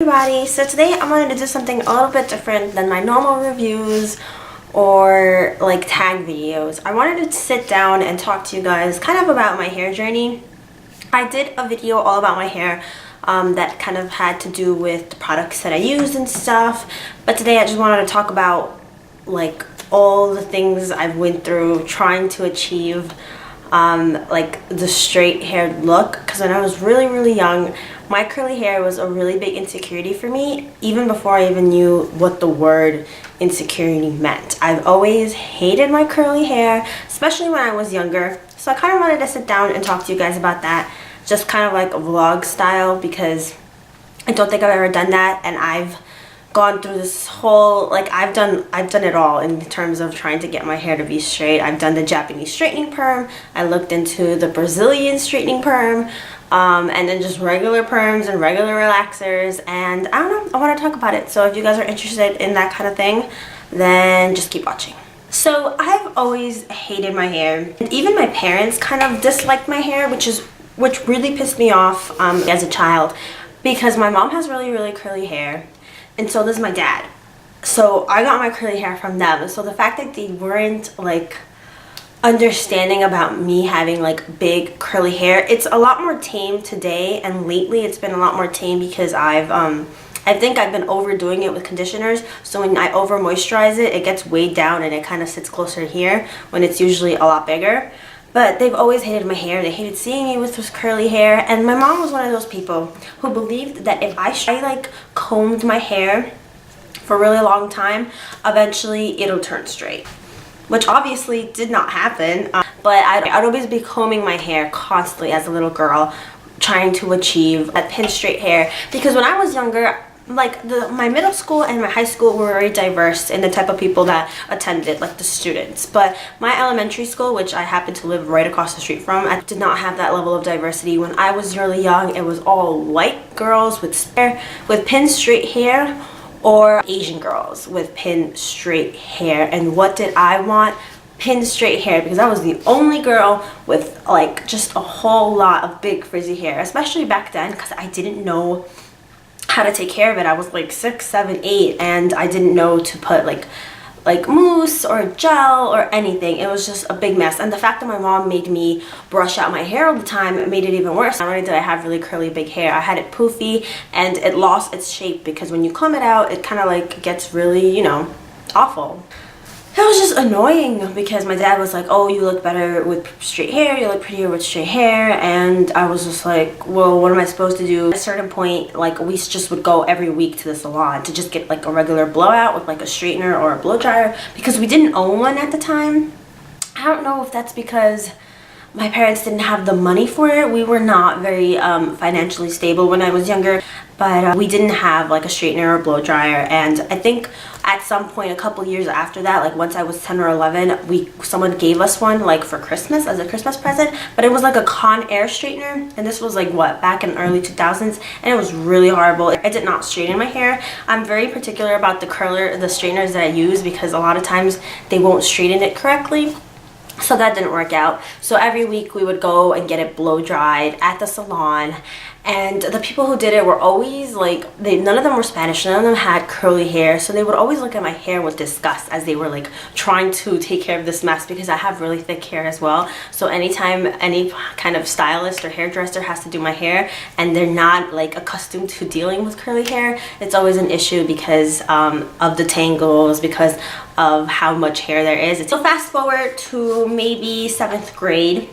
Everybody, so today I'm going to do something a little bit different than my normal reviews or like tag videos. I wanted to sit down and talk to you guys kind of about my hair journey. I did a video all about my hair that kind of had to do with the products that I used and stuff, but today I just wanted to talk about like all the things I've went through trying to achieve like the straight haired look, because when I was really young, my curly hair was a really big insecurity for me, even before I even knew what the word insecurity meant. I've always hated my curly hair, especially when I was younger, so I kind of wanted to sit down and talk to you guys about that, just kind of like a vlog style, because I don't think I've ever done that, and I've gone through this whole, like, I've done it all in terms of trying to get my hair to be straight. I've done the Japanese straightening perm, I looked into the Brazilian straightening perm, and then just regular perms and regular relaxers, and I don't know, I want to talk about it. So if you guys are interested in that kind of thing, then just keep watching. So I've always hated my hair, and even my parents kind of disliked my hair, which really pissed me off as a child, because my mom has really curly hair, and so does my dad. So I got my curly hair from them. So the fact that they weren't like understanding about me having like big curly hair, it's a lot more tame today, and lately it's been a lot more tame because I think I've been overdoing it with conditioners. So when I over moisturize it, it gets weighed down and it kind of sits closer here when it's usually a lot bigger. But they've always hated my hair. They hated seeing me with this curly hair. And my mom was one of those people who believed that if I like combed my hair for a really long time, eventually it'll turn straight, which obviously did not happen. But I'd always be combing my hair constantly as a little girl, trying to achieve a pin straight hair, because when I was younger, like my middle school and my high school were very diverse in the type of people that attended, like the students. But my elementary school, which I happened to live right across the street from, I did not have that level of diversity. When I was really young, it was all white girls with pin straight hair, or Asian girls with pin straight hair. And what did I want? Pin straight hair, because I was the only girl with like just a whole lot of big frizzy hair, especially back then, because I didn't know how to take care of it. I was like 6, 7, 8, and I didn't know to put like mousse or gel or anything. It was just a big mess. And the fact that my mom made me brush out my hair all the time, it made it even worse. Not only did I have really curly big hair, I had it poofy, and it lost its shape, because when you comb it out, it kind of like gets really, you know, awful. It was just annoying, because my dad was like, oh, you look better with straight hair, you look prettier with straight hair, and I was just like, well, what am I supposed to do? At a certain point, like, we just would go every week to the salon to just get like a regular blowout with like a straightener or a blow dryer, because we didn't own one at the time. I don't know if that's because my parents didn't have the money for it. We were not very financially stable when I was younger, but we didn't have like a straightener or blow dryer. And I think at some point, a couple years after that, like once I was 10 or 11, someone gave us one like for Christmas as a Christmas present, but it was like a Conair straightener, and this was like what, back in early 2000s, and it was really horrible. I did not straighten my hair. I'm very particular about the straighteners that I use, because a lot of times they won't straighten it correctly. So that didn't work out. So every week we would go and get it blow dried at the salon, and the people who did it were always like, none of them were Spanish, none of them had curly hair, so they would always look at my hair with disgust as they were like trying to take care of this mess, because I have really thick hair as well. So anytime any kind of stylist or hairdresser has to do my hair and they're not like accustomed to dealing with curly hair, it's always an issue because of the tangles, because of how much hair there is. So fast forward to maybe 7th grade,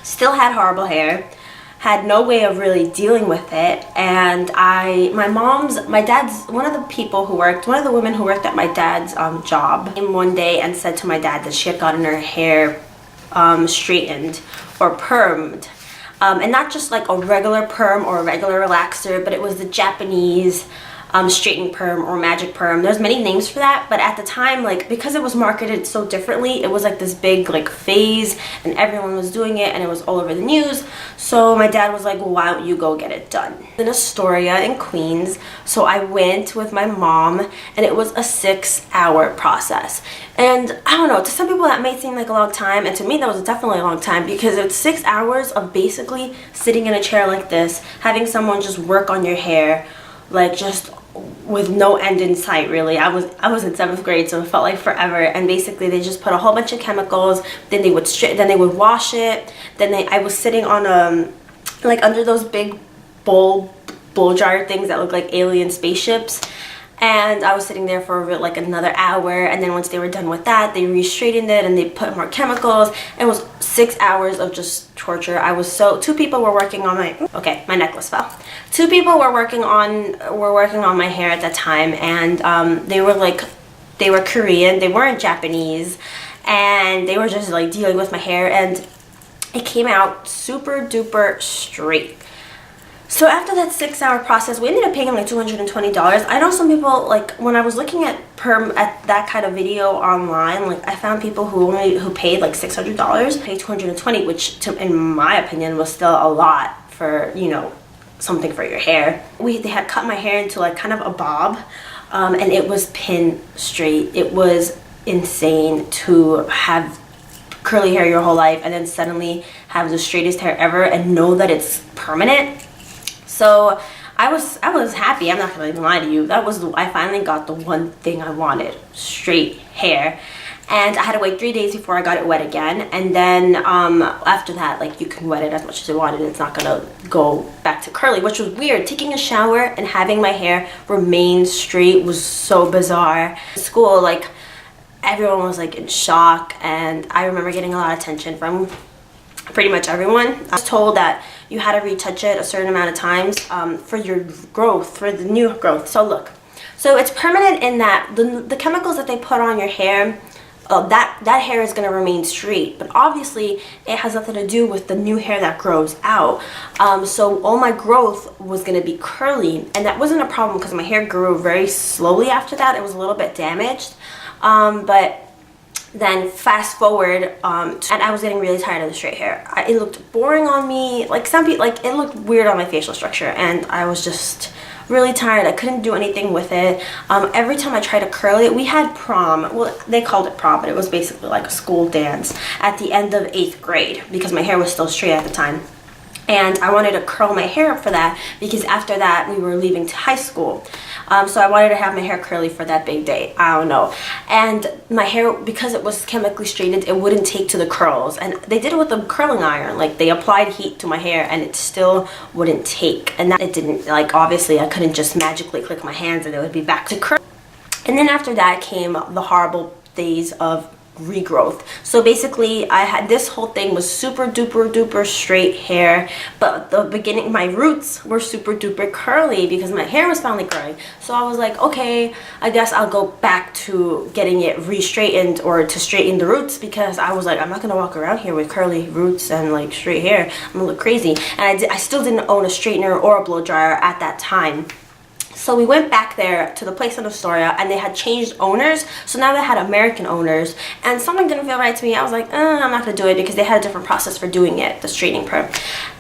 still had horrible hair, had no way of really dealing with it, and my dad's, one of the women who worked at my dad's job came one day and said to my dad that she had gotten her hair straightened or permed, and not just like a regular perm or a regular relaxer, but it was the Japanese straightening perm or magic perm. There's many names for that, but at the time, like, because it was marketed so differently, it was like this big like phase, and everyone was doing it, and it was all over the news. So my dad was like, well, why don't you go get it done in Astoria in Queens? So I went with my mom, and it was a 6-hour process. And I don't know, to some people that may seem like a long time, and to me that was definitely a long time, because it's 6 hours of basically sitting in a chair like this, having someone just work on your hair like just with no end in sight. Really, I was in 7th grade, so it felt like forever. And basically they just put a whole bunch of chemicals, then they would wash it, then I was sitting on like under those big bowl jar things that look like alien spaceships, and I was sitting there for like another hour. And then once they were done with that, they re-straightened it and they put more chemicals. It was 6 hours of just torture. I was so, 2 people were working on my, okay, my necklace fell. 2 people were working on my hair at that time, and they were Korean, they weren't Japanese, and they were just like dealing with my hair, and it came out super duper straight. So after that 6-hour process, we ended up paying like $220. I know some people, like when I was looking at that kind of video online, like I found people who paid like $600, paid $220, which in my opinion was still a lot for, you know, something for your hair. They had cut my hair into like kind of a bob, and it was pin straight. It was insane to have curly hair your whole life and then suddenly have the straightest hair ever and know that it's permanent. So I was happy. I'm not gonna even lie to you. I finally got the one thing I wanted: straight hair. And I had to wait 3 days before I got it wet again. And then after that, like, you can wet it as much as you want, and it's not gonna go back to curly, which was weird. Taking a shower and having my hair remain straight was so bizarre. In school, like, everyone was like in shock, and I remember getting a lot of attention from pretty much everyone. I was told that you had to retouch it a certain amount of times for your growth, for the new growth. So look, so it's permanent in that the chemicals that they put on your hair, that hair is going to remain straight, but obviously it has nothing to do with the new hair that grows out. So all my growth was going to be curly, and that wasn't a problem because my hair grew very slowly after that. It was a little bit damaged, but then fast forward, and I was getting really tired of the straight hair. It looked boring on me. Like some people, like it looked weird on my facial structure, and I was just really tired. I couldn't do anything with it. Every time I tried to curl it, we had prom. Well, they called it prom, but it was basically like a school dance at the end of 8th grade because my hair was still straight at the time. And I wanted to curl my hair up for that because after that we were leaving to high school. So I wanted to have my hair curly for that big day. I don't know. And my hair, because it was chemically straightened, it wouldn't take to the curls. And they did it with a curling iron. Like, they applied heat to my hair and it still wouldn't take. And that it didn't, like, obviously I couldn't just magically click my hands and it would be back to curl. And then after that came the horrible days of regrowth. So basically I had, this whole thing was super duper straight hair, but the beginning, my roots were super duper curly because my hair was finally growing. So I was like, okay, I guess I'll go back to getting it re-straightened or to straighten the roots, because I was like, I'm not gonna walk around here with curly roots and like straight hair. I'm gonna look crazy. And I still didn't own a straightener or a blow dryer at that time. So we went back there to the place in Astoria, and they had changed owners. So now they had American owners, and something didn't feel right to me. I was like, I'm not gonna do it, because they had a different process for doing it, the straightening perm.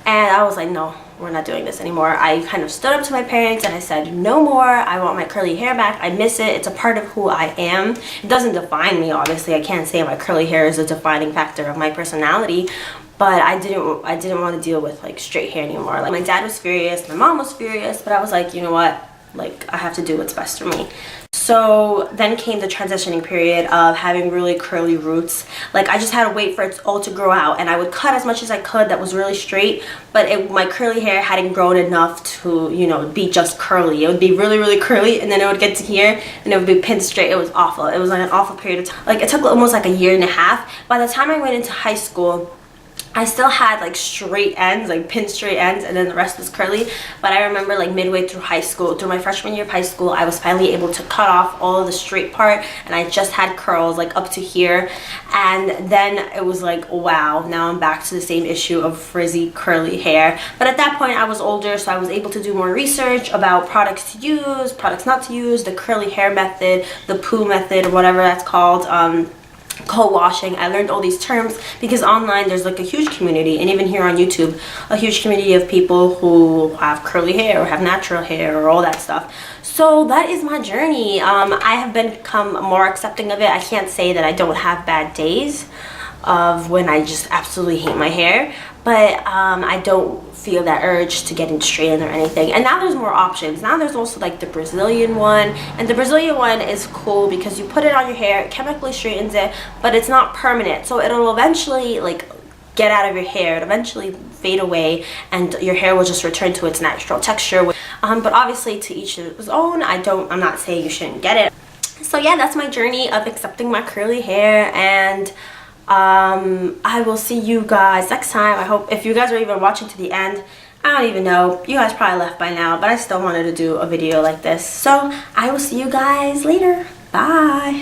And I was like, no, we're not doing this anymore. I kind of stood up to my parents and I said, no more. I want my curly hair back. I miss it. It's a part of who I am. It doesn't define me, obviously. I can't say my curly hair is a defining factor of my personality. But I didn't want to deal with like straight hair anymore. Like, my dad was furious, my mom was furious, but I was like, you know what? Like, I have to do what's best for me. So then came the transitioning period of having really curly roots. Like, I just had to wait for it all to grow out, and I would cut as much as I could that was really straight, but my curly hair hadn't grown enough to, you know, be just curly. It would be really curly, and then it would get to here and it would be pinned straight. It was awful. It was like an awful period of time. Like, it took almost like a year and a half. By the time I went into high school, I still had like straight ends, like pin straight ends, and then the rest was curly. But I remember like midway through high school, through my freshman year of high school, I was finally able to cut off all of the straight part, and I just had curls like up to here. And then it was like, wow, now I'm back to the same issue of frizzy curly hair. But at that point I was older, so I was able to do more research about products to use, products not to use, the curly hair method, the poo method, or whatever that's called, co-washing. I learned all these terms because online there's like a huge community, and even here on YouTube, a huge community of people who have curly hair or have natural hair or all that stuff. So that is my journey. I have become more accepting of it. I can't say that I don't have bad days of when I just absolutely hate my hair, but I don't feel that urge to get it straightened or anything. And now there's more options. Now there's also like the Brazilian one, and the Brazilian one is cool because you put it on your hair, it chemically straightens it, but it's not permanent, so it'll eventually like get out of your hair, it eventually fade away, and your hair will just return to its natural texture. But obviously to each his own. I'm not saying you shouldn't get it. So yeah, that's my journey of accepting my curly hair, and I will see you guys next time. I hope, if you guys are even watching to the end, I don't even know, you guys probably left by now, but I still wanted to do a video like this. So I will see you guys later. Bye.